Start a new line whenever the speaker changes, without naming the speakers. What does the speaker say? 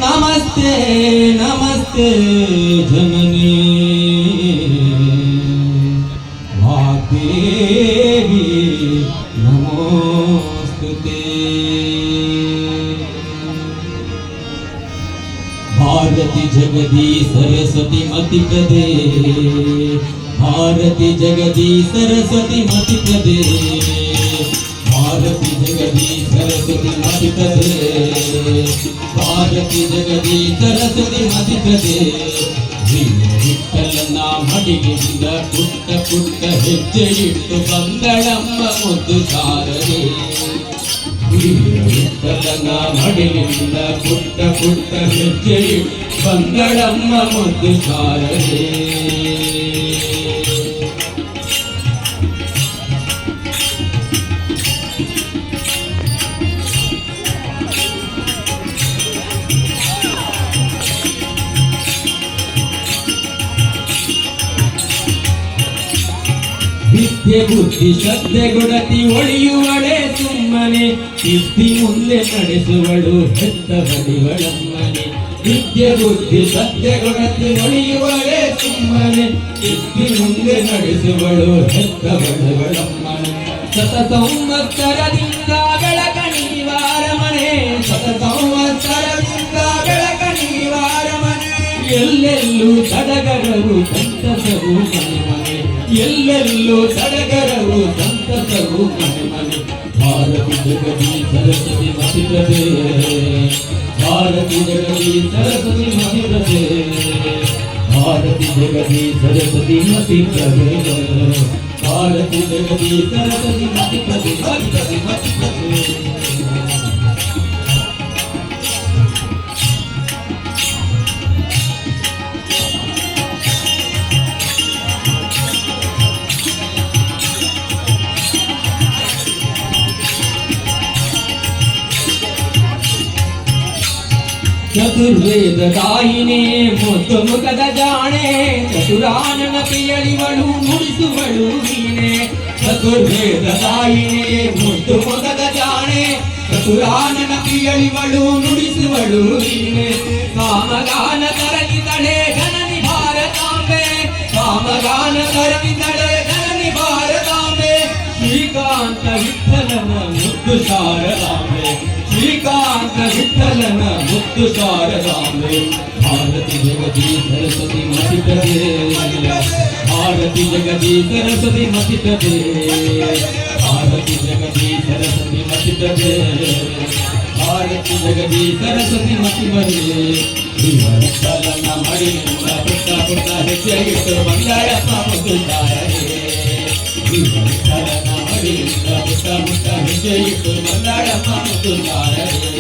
ನಮಸ್ತೆ ನಮಸ್ತೆ ಜನನಿ ವಾಗ್ದೇವಿ ನಮೋಸ್ತುತೆ भारती जगदी सरस्वती मति प्रदे भारती जगदी सरस्वती मति प्रदे भारती जगदी सरस्वती मति प्रदे भारती जगदी सरस्वती मति प्रदे ವಿಠಲನ ಮಡಿಲಿಂದ ಪುಟ್ಟ ಪುಟ್ಟ ಹೆಜ್ಜೆ ಇಟ್ಟು ಬಂದಳಮ್ಮ ಮುದ್ದು ಶಾರದೆ ವಿಠಲನ ಮಡಿಲಿಂದ ಪುಟ್ಟ ಪುಟ್ಟ ಹೆಜ್ಜೆ ಇಟ್ಟು ಬಂದಳಮ್ಮ ಮುದ್ದು ಶಾರದೆ ವಿದ್ಯೆ ಬುದ್ಧಿ ಶ್ರದ್ಧೆ ಗುಣತಿ ಒಳಿಯುವಳೆ ಸುಮ್ಮನೆ ಸಿದ್ಧಿ ಮುಂದೆ ನಡೆಸುವಳು ಹೆತ್ತ ಬಡಿವಳಮ್ಮನೆ ವಿದ್ಯೆ ಬುದ್ಧಿ ಶ್ರದ್ಧೆ ಗುಣತಿ ಒಳಿಯುವಳೆ ಸುಮ್ಮನೆ ಸಿದ್ಧಿ ಮುಂದೆ ನಡೆಸುವಳು ಹೆತ್ತ ಬಡಿವಳಮ್ಮನೆ ಶತ ಸಂವತ್ಸರದಿಂದ ಬೆಳಕಣಿವಾರಮನೆ ಶತ ಸಂವತ್ಸರದಿಂದ ಬೆಳಕಣಿವಾರಮನೆ ಎಲ್ಲೆಲ್ಲೂ ಸಡಗರವು ಸಂತಸವು ಮನೆ ಎಲ್ಲೆಲ್ಲೂ ಸಡಗರವು ಸಂತಸವು ಮನೆ ಮನೆ ಭಾರತಿ ಜಗದಿ ಸರಸ್ವತಿ ಮತಿಪ್ರದೆ ಭಾರತಿ ಜಗದಿ ಸರಸ್ವತಿ ಮತಿಪ್ರದೆ ಭಾರತಿ ಜಗದಿ ಸರಸ್ವತಿ ಮತಿಪ್ರದೆ ಭಾರತಿ ಜಗದಿ ಸರಸ್ವತಿ ಮತಿಪ್ರದೆ ಮತಿಪ್ರದೆ ಮತಿಪ್ರದೆ ಚತುರ್ವೇದ ದಾಯಿನೇ ಮುದ್ದು ಮುಖದ ಜಾಣೆ ಚತುರಾನನ ಪ್ರಿಯಳಿವಳು ನುಡಿಸುವಳು ನೀನೆ ಚತುರ್ವೇದ ದಾಯಿನೇ ಮುದ್ದು ಮುಖದ ಜಾಣೆ ಚತುರಾನನ ಪ್ರಿಯಳಿವಳು ನುಡಿಸುವಳು ನೀನೆ ಕಾಮಗಾನ ತರಲಿದಳೆ ಜನನಿ ಭಾರತಾಂಬೆ ಕಾಮಗಾನ ತರಲಿದಳೆ ಜನನಿ ಭಾರತಾಂಬೆ ಶ್ರೀಕಾಂತ ವಿಠಲನ ಮುದ್ದು ಶಾರದಾಂಬೆ ಶ್ರೀಕಾಂತ ವಿಠಲನ ಮುದ್ದು ಶಾರದಾಂಬೆ ಭಾರತಿ ಜಗದಿ ಸರಸ್ವತಿ ಮತಿಪ್ರದೆ ಭಾರತಿ ಜಗದಿ ಸರಸ್ವತಿ ಮತಿಪ್ರದೆ ಭಾರತಿ ಜಗದಿ ಸರಸ್ವತಿ ಮತಿಪ್ರದೆ ಭಾರತಿ ಜಗದಿ ಸರಸ್ವತಿ ಮತಿಪ್ರದೆ ವಿಠಲನ ಮಡಿಲಿಂದ ಪುಟ್ಟ ಪುಟ್ಟ ಹೆಜ್ಜೆ ಇಟ್ಟು ಬಂದಳಮ್ಮ ಮುದ್ದು ಶಾರದೆ ವಿಠಲನ ಮಡಿಲಿಂದ ಪುಟ್ಟ ಪುಟ್ಟ ಹೆಜ್ಜೆ ಇಟ್ಟು ಬಂದಳಮ್ಮ ಮುದ್ದು ಶಾರದೆ